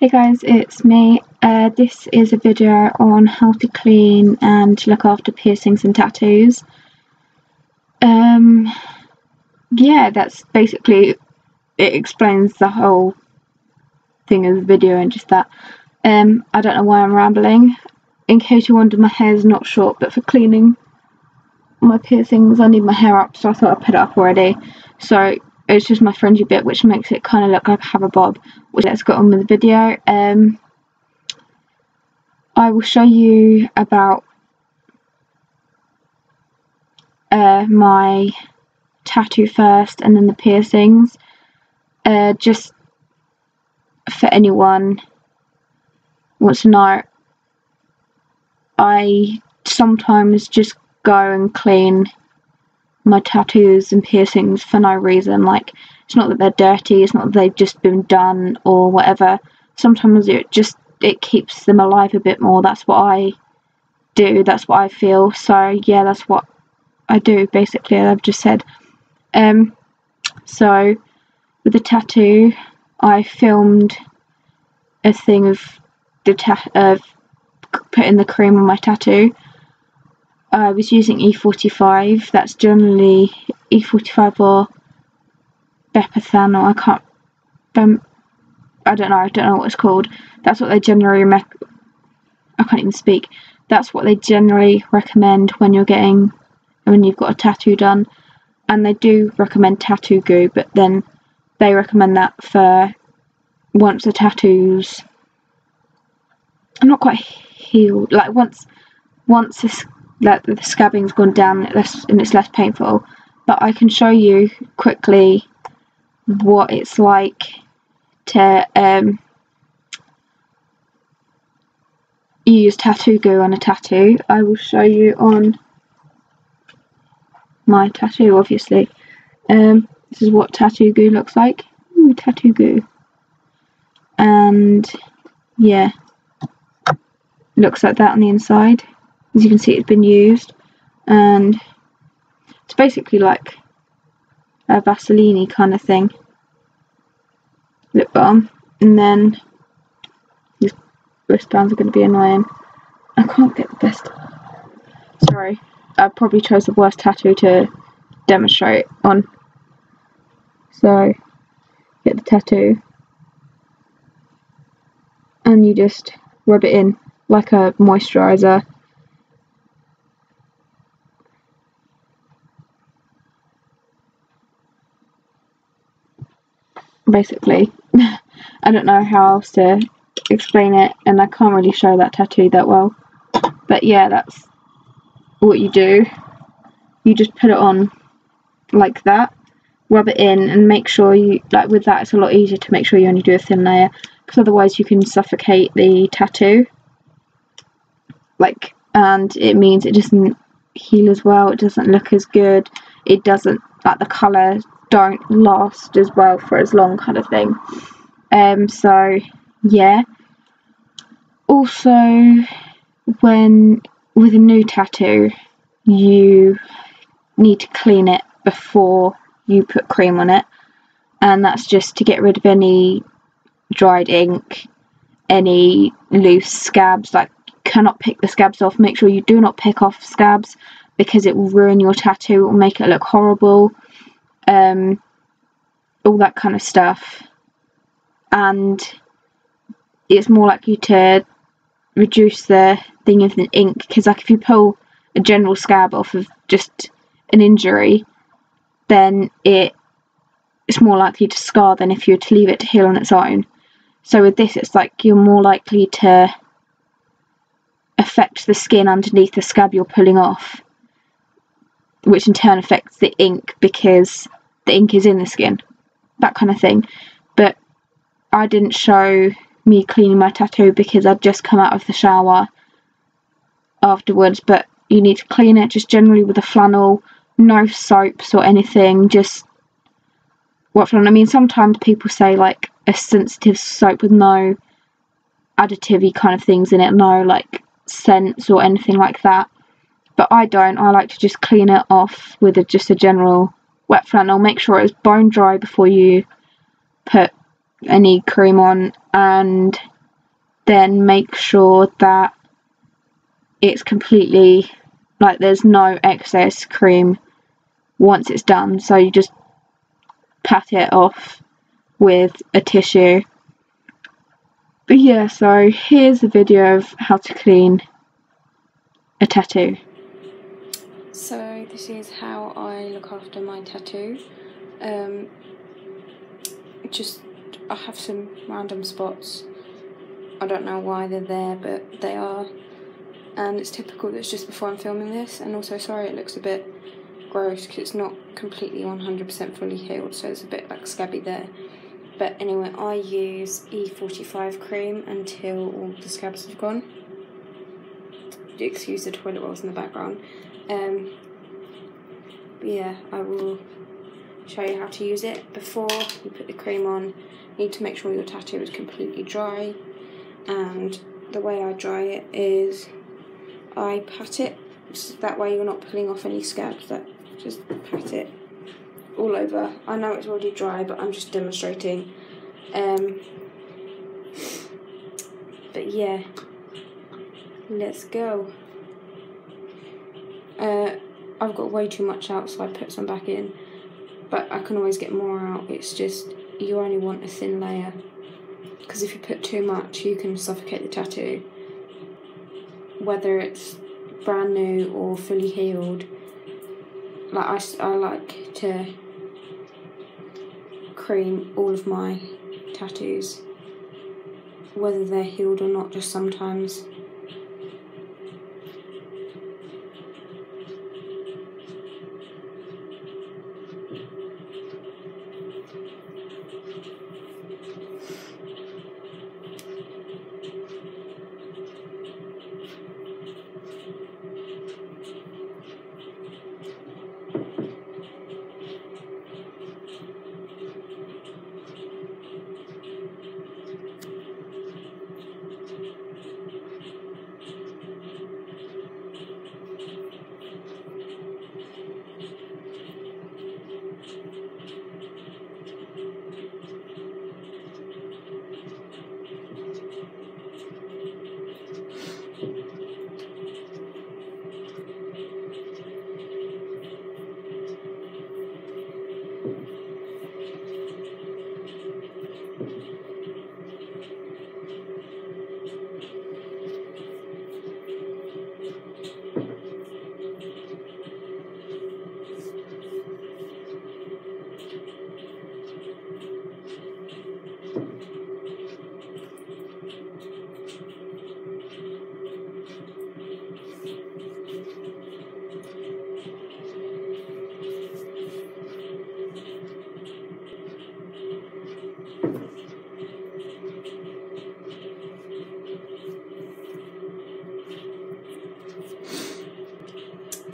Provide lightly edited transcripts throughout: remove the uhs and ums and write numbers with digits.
Hey guys, it's me. This is a video on how to clean and look after piercings and tattoos. Yeah, that's basically, it explains the whole thing of the video and just that. I don't know why I'm rambling. In case you wondered, my hair's not short, but for cleaning my piercings I need my hair up, so I thought I'd put it up already. So it's just my fringy bit, which makes it kind of look like I have a bob. Let's get on with the video. I will show you about my tattoo first and then the piercings. Just for anyone who wants to know, I sometimes just go and clean my tattoos and piercings for no reason. Like, it's not that they're dirty, it's not that they've just been done or whatever. Sometimes it keeps them alive a bit more. That's what I do, that's what I feel. So yeah, that's what I do basically, I've just said. So with the tattoo, I filmed a thing of putting the cream on my tattoo. I was using E45, that's generally E45 or Bepathan, or I don't know what it's called. That's what they generally That's what they generally recommend when you've got a tattoo done. And they do recommend tattoo goo, but then they recommend that for once the tattoo's not quite healed, like once the scabbing's gone down and it's less painful. But I can show you quickly what it's like to use tattoo goo on a tattoo. I will show you on my tattoo, obviously. This is what tattoo goo looks like. Ooh, tattoo goo. And yeah, looks like that on the inside. As you can see, it's been used, and it's basically like a Vaseline kind of thing, lip balm. And then these wristbands are going to be annoying. I can't get the best. Sorry, I probably chose the worst tattoo to demonstrate on. So get the tattoo and you just rub it in like a moisturizer. Basically, I don't know how else to explain it, and I can't really show that tattoo that well, but yeah, that's what you do. You just put it on like that, rub it in, and make sure you, like with that, it's a lot easier to make sure you only do a thin layer, because otherwise you can suffocate the tattoo, and it means it doesn't heal as well, it doesn't look as good, it doesn't, like, the colour don't last as well for as long, kind of thing. So yeah. Also, with a new tattoo, you need to clean it before you put cream on it, and that's just to get rid of any dried ink, any loose scabs. Like, you cannot pick the scabs off. Make sure you do not pick off scabs, because it will ruin your tattoo, it will make it look horrible, all that kind of stuff. And it's more likely to reduce the thing of the ink, because like if you pull a general scab off of just an injury, then it's more likely to scar than if you were to leave it to heal on its own. So with this, it's like you're more likely to affect the skin underneath the scab you're pulling off, which in turn affects the ink because the ink is in the skin, that kind of thing. But I didn't show me cleaning my tattoo because I'd just come out of the shower afterwards, but you need to clean it just generally with a flannel, no soaps or anything, just what flannel. I mean, sometimes people say like a sensitive soap with no additive-y kind of things in it, no like scents or anything like that, but I don't. I like to just clean it off with just a general wet flannel. Make sure it's bone dry before you put any cream on, and then make sure that it's completely, like, there's no excess cream once it's done. So you just pat it off with a tissue. But yeah, so here's a video of how to clean a tattoo. So this is how I look after my tattoo. I have some random spots. I don't know why they're there, but they are. And it's typical that it's just before I'm filming this. And also, sorry, it looks a bit gross because it's not completely 100% fully healed, so it's a bit like scabby there. But anyway, I use E45 cream until all the scabs have gone. Excuse the toilet rolls in the background. But yeah, I will show you how to use it. Before you put the cream on, you need to make sure your tattoo is completely dry. And the way I dry it is I pat it, so that way you're not pulling off any scabs. Just pat it all over. I know it's already dry, but I'm just demonstrating. But yeah, let's go. I've got way too much out, so I put some back in, but I can always get more out. It's just, you only want a thin layer, because if you put too much, you can suffocate the tattoo. Whether it's brand new or fully healed, like I like to cream all of my tattoos, whether they're healed or not, just sometimes.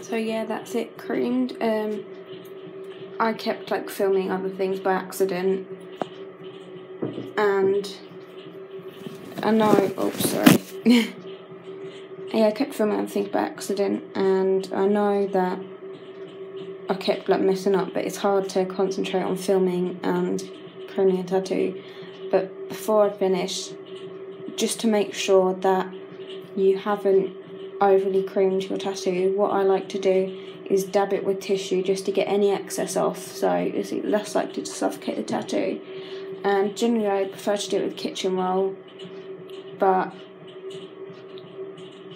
So yeah, that's it, creamed. I kept like filming other things by accident, and I know, oh sorry. Yeah, I kept filming other things by accident, and I know that I kept like messing up, but it's hard to concentrate on filming and creaming a tattoo. But before I finish, just to make sure that you haven't overly creamed your tattoo, what I like to do is dab it with tissue just to get any excess off, so it's less likely to suffocate the tattoo. And generally I prefer to do it with kitchen roll, but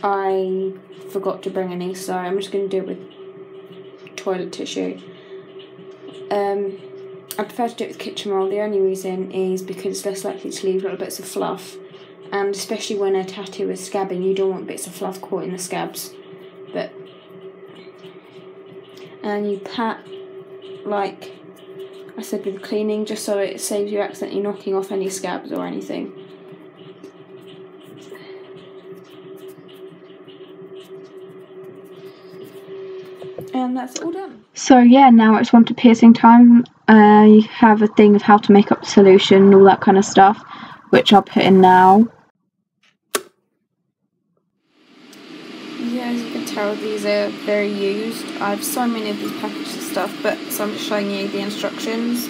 I forgot to bring any, so I'm just going to do it with toilet tissue. I prefer to do it with kitchen roll. The only reason is because it's less likely to leave little bits of fluff, and especially when a tattoo is scabbing, you don't want bits of fluff caught in the scabs. And you pat, like I said, with cleaning, just so it saves you accidentally knocking off any scabs or anything. And that's all done. So yeah, now it's on to piercing time. You have a thing of how to make up the solution and all that kind of stuff, which I'll put in now. Yeah, as you can tell, these are very used. I have so many of these packaged stuff, so I'm just showing you the instructions.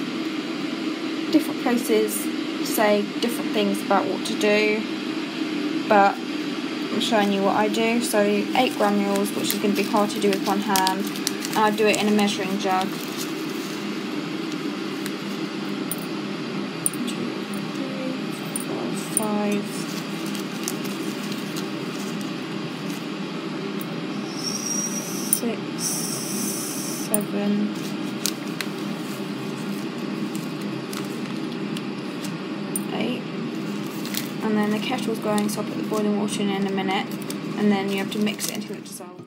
Different places say different things about what to do. but I'm showing you what I do. So 8 granules, which is going to be hard to do with one hand, and I do it in a measuring jug. 2, 3, 4, 5, 6, 7, 8. And then the kettle's going, so I'll put the boiling water in a minute, and then you have to mix it until it dissolves.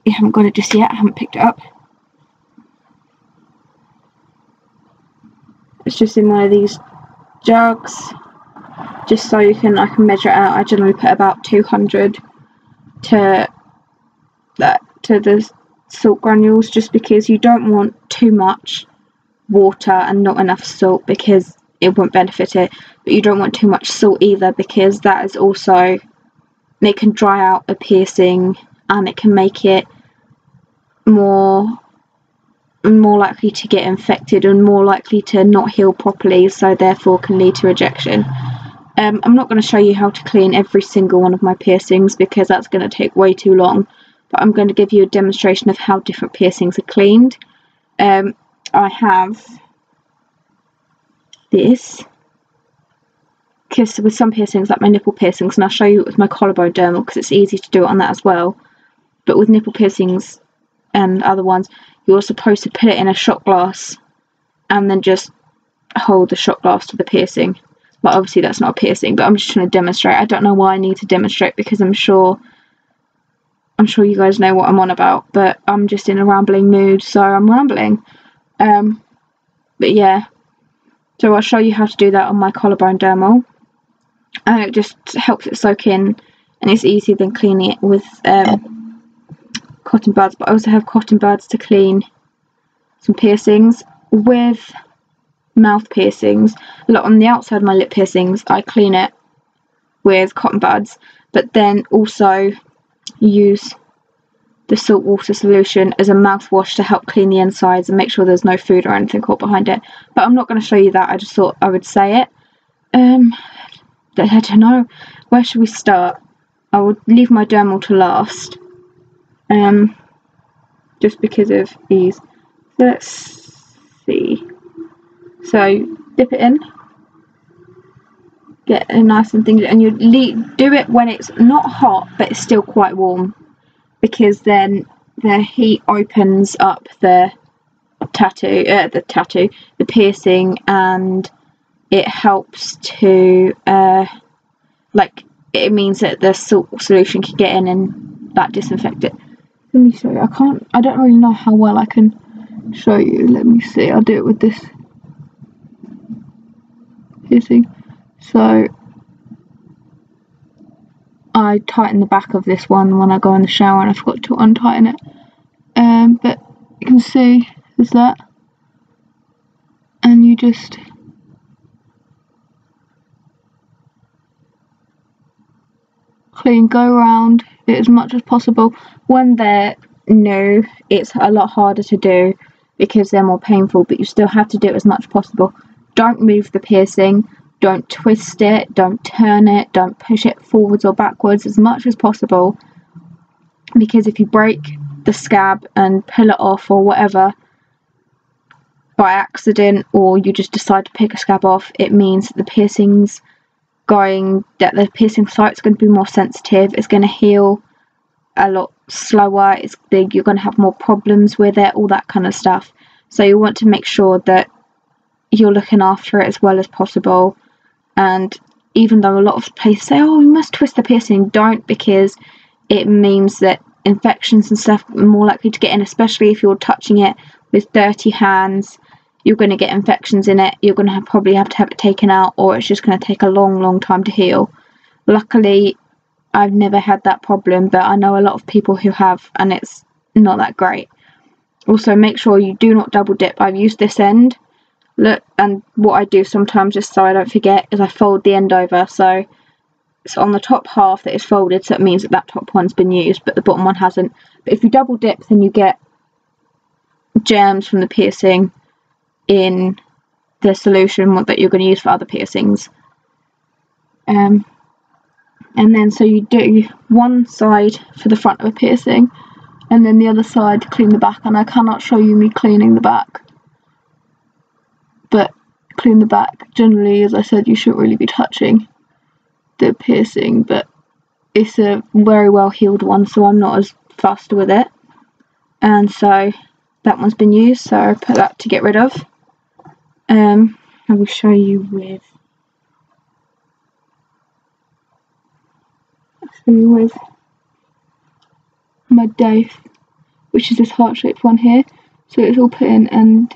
You haven't got it just yet, I haven't picked it up. It's just in one of these jugs, just so I can measure it out. I generally put about 200 to the salt granules, just because you don't want too much water and not enough salt, because it won't benefit it, but you don't want too much salt either, because that is also, it can dry out a piercing and it can make it more likely to get infected and more likely to not heal properly, so therefore can lead to rejection. I'm not going to show you how to clean every single one of my piercings, because that's going to take way too long, but I'm going to give you a demonstration of how different piercings are cleaned. I have this, because with some piercings, like my nipple piercings, and I'll show you it with my collarbone dermal because it's easy to do it on that as well, but with nipple piercings and other ones, you're supposed to put it in a shot glass and then just hold the shot glass to the piercing. But obviously that's not a piercing, but I'm just trying to demonstrate. I don't know why I need to demonstrate, because I'm sure you guys know what I'm on about, but I'm just in a rambling mood, so I'm rambling. But yeah, so I'll show you how to do that on my collarbone dermal. It just helps it soak in, and it's easier than cleaning it with cotton buds. But I also have cotton buds to clean some piercings. With mouth piercings, like on the outside of my lip piercings, I clean it with cotton buds, but then also use the salt water solution as a mouthwash to help clean the insides and make sure there's no food or anything caught behind it. But I'm not going to show you that, I just thought I would say it. I don't know, where should we start? I would leave my dermal to last, just because of ease. So let's see. So dip it in, get a nice and thing, and you do it when it's not hot but it's still quite warm, because then the heat opens up the piercing, and it helps to it means that the salt solution can get in and that disinfect it. Let me show you. I don't really know how well I can show you. Let me see. I'll do it with this piercing. So I tighten the back of this one when I go in the shower, and I forgot to untighten it. But you can see there's that, and you just go around it as much as possible. When they're new, it's a lot harder to do because they're more painful, but you still have to do it as much as possible. Don't move the piercing, don't twist it, don't turn it, don't push it forwards or backwards, as much as possible, because if you break the scab and pull it off or whatever by accident, or you just decide to pick a scab off, it means that the piercing site's going to be more sensitive, it's going to heal a lot slower, you're going to have more problems with it, all that kind of stuff. So you want to make sure that you're looking after it as well as possible. And even though a lot of places say, oh, you must twist the piercing, don't, because it means that infections and stuff are more likely to get in, especially if you're touching it with dirty hands. You're going to get infections in it, you're going to probably have to have it taken out, or it's just going to take a long time to heal. Luckily I've never had that problem, but I know a lot of people who have, and it's not that great. Also, make sure you do not double dip. I've used this end, Look, and what I do sometimes, just so I don't forget, is I fold the end over, so it's on the top half that is folded, so it means that that top one's been used, but the bottom one hasn't. But if you double dip, then you get germs from the piercing in the solution that you're going to use for other piercings. And then so you do one side for the front of a piercing, and then the other side to clean the back. And I cannot show you me cleaning the back, but clean the back. Generally, as I said, you shouldn't really be touching the piercing, but it's a very well healed one, so I'm not as fussed with it. And so that one's been used, so I put that to get rid of. I will show you with my Dave, which is this heart-shaped one here. So it's all put in, and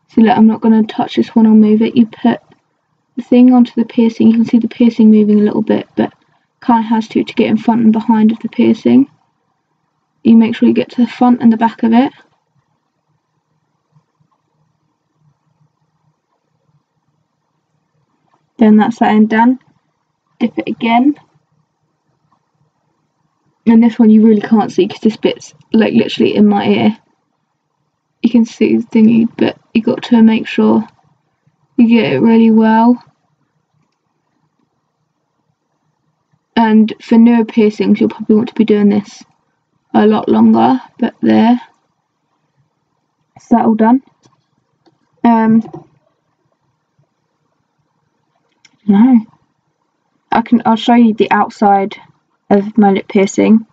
so look, I'm not going to touch this one, I'll move it. You put the thing onto the piercing, you can see the piercing moving a little bit, but kind of has to get in front and behind of the piercing. You make sure you get to the front and the back of it. Then that's that end done. Dip it again. And this one you really can't see because this bit's like literally in my ear. You can see the thingy, but you got to make sure you get it really well. And for newer piercings, you'll probably want to be doing this a lot longer, but there. Is that all done? No. I'll show you the outside of my lip piercing,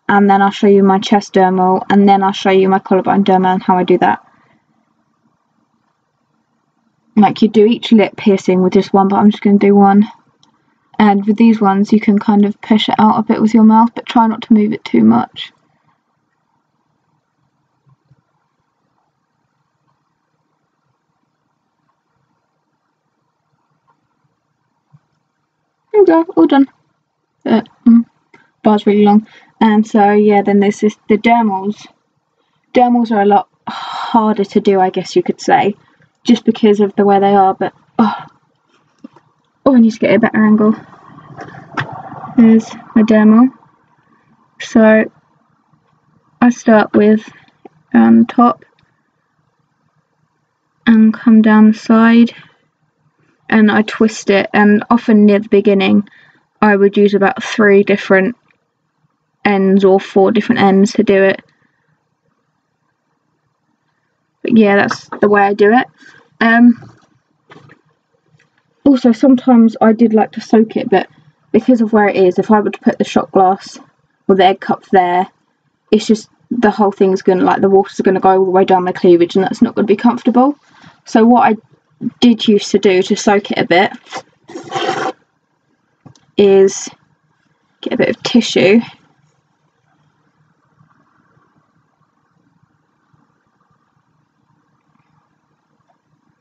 and then I'll show you my chest dermal, and then I'll show you my collarbone dermal and how I do that. Like, you do each lip piercing with just one, but I'm just going to do one. And with these ones, you can kind of push it out a bit with your mouth, but try not to move it too much. There we go, all done. Bar's really long. And so yeah, then there's the dermals. Dermals are a lot harder to do, I guess you could say, just because of the way they are, but I need to get a better angle. There's my dermal. So I start with top and come down the side, and I twist it, and often near the beginning I would use about 3 different ends or 4 different ends to do it. But yeah, that's the way I do it. Also, sometimes I did like to soak it, but because of where it is, if I were to put the shot glass or the egg cup there, it's just the whole thing's gonna, like, the water's gonna go all the way down my cleavage, and that's not gonna be comfortable. So what I did used to do to soak it a bit is get a bit of tissue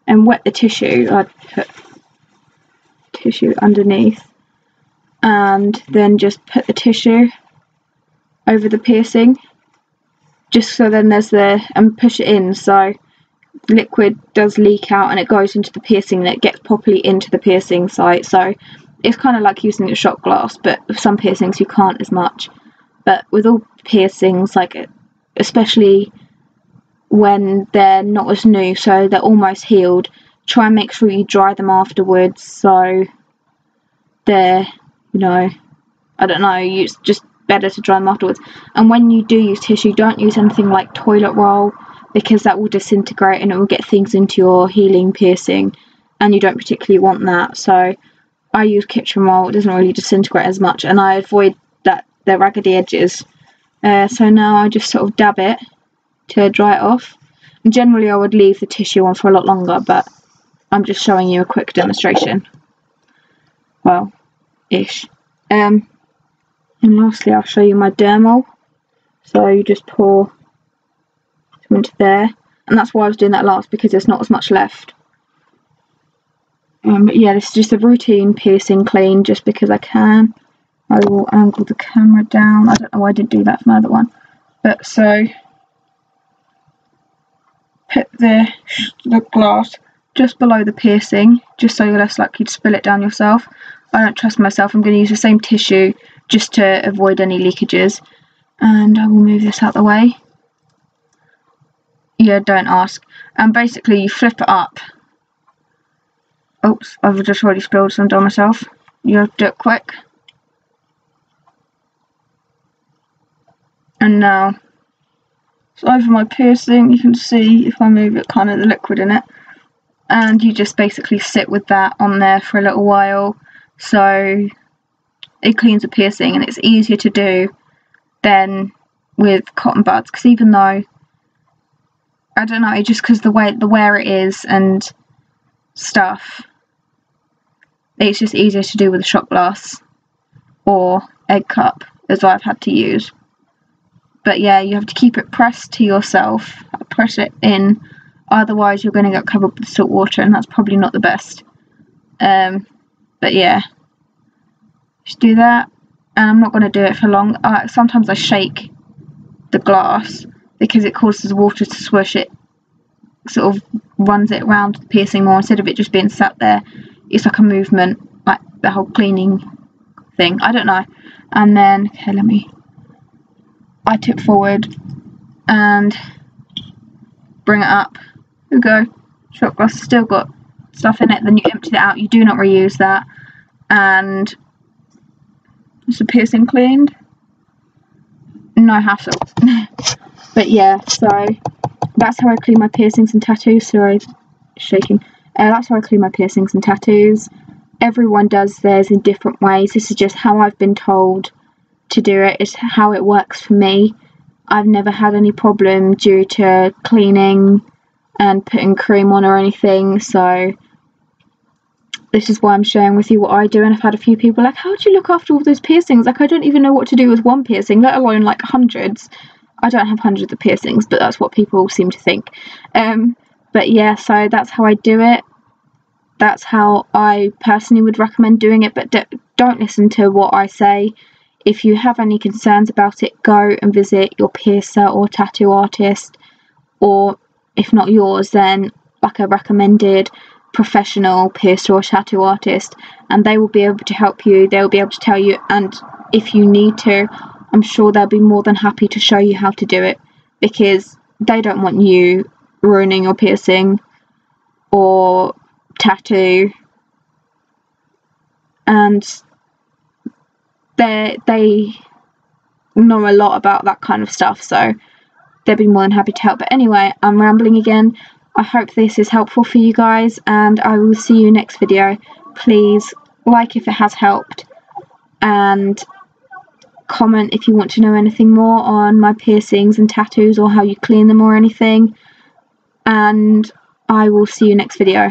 and wet the tissue. I'd put tissue underneath and then just put the tissue over the piercing, just so then there's and push it in so liquid does leak out and it goes into the piercing and it gets properly into the piercing site. So it's kind of like using a shot glass, but with some piercings you can't as much. But with all piercings, like especially when they're not as new, so they're almost healed, try and make sure you dry them afterwards, so they're, you know, I don't know, it's just better to dry them afterwards. And when you do use tissue, don't use anything like toilet roll, because that will disintegrate and it will get things into your healing piercing, and you don't particularly want that. So I use kitchen roll, it doesn't really disintegrate as much, and I avoid the raggedy edges. So now I just sort of dab it to dry it off. And generally I would leave the tissue on for a lot longer, but I'm just showing you a quick demonstration. Well, ish. And lastly I'll show you my dermal. So you just pour some into there, and that's why I was doing that last, because there's not as much left. But yeah, this is just a routine piercing clean, just because I can. I will angle the camera down. I don't know why I didn't do that for my other one. But so put the glass just below the piercing, just so you're less likely to spill it down yourself. I don't trust myself. I'm going to use the same tissue just to avoid any leakages. And I will move this out the way. Yeah, don't ask. And basically you flip it up. Oops, I've just already spilled some on myself. You have to do it quick. And now it's over my piercing. You can see if I move it, kind of the liquid in it. And you just basically sit with that on there for a little while. So it cleans the piercing, and it's easier to do than with cotton buds, because even though, I don't know, just because the wear it is and stuff, it's just easier to do with a shot glass or egg cup, as I've had to use. But yeah, you have to keep it pressed to yourself, press it in, otherwise you're going to get covered with salt water, and that's probably not the best. But yeah, just do that, and I'm not going to do it for long. Sometimes I shake the glass because it causes water to swoosh. It sort of runs it around the piercing more instead of it just being sat there. It's like a movement, like the whole cleaning thing. I don't know. And then, okay, I tip forward and bring it up. There we go. Shot glass still got stuff in it. Then you empty it out. You do not reuse that. And is the piercing cleaned? No hassle. But yeah, so that's how I clean my piercings and tattoos. Sorry, shaking. That's how I clean my piercings and tattoos. Everyone does theirs in different ways. This is just how I've been told to do it. It's how it works for me. I've never had any problem due to cleaning and putting cream on or anything, so this is why I'm sharing with you what I do. And I've had a few people like, how do you look after all those piercings? Like, I don't even know what to do with one piercing, let alone like hundreds. I don't have hundreds of piercings, but that's what people seem to think. But yeah, so that's how I do it. That's how I personally would recommend doing it, but don't listen to what I say. If you have any concerns about it, go and visit your piercer or tattoo artist, or if not yours, then like a recommended professional piercer or tattoo artist, and they will be able to help you. They'll be able to tell you, and if you need to, I'm sure they'll be more than happy to show you how to do it, because they don't want you ruining your piercing or tattoo, and they know a lot about that kind of stuff, so they'll be more than happy to help. But anyway, I'm rambling again. I hope this is helpful for you guys, and I will see you next video. Please like if it has helped, and comment if you want to know anything more on my piercings and tattoos, or how you clean them or anything, and I will see you next video.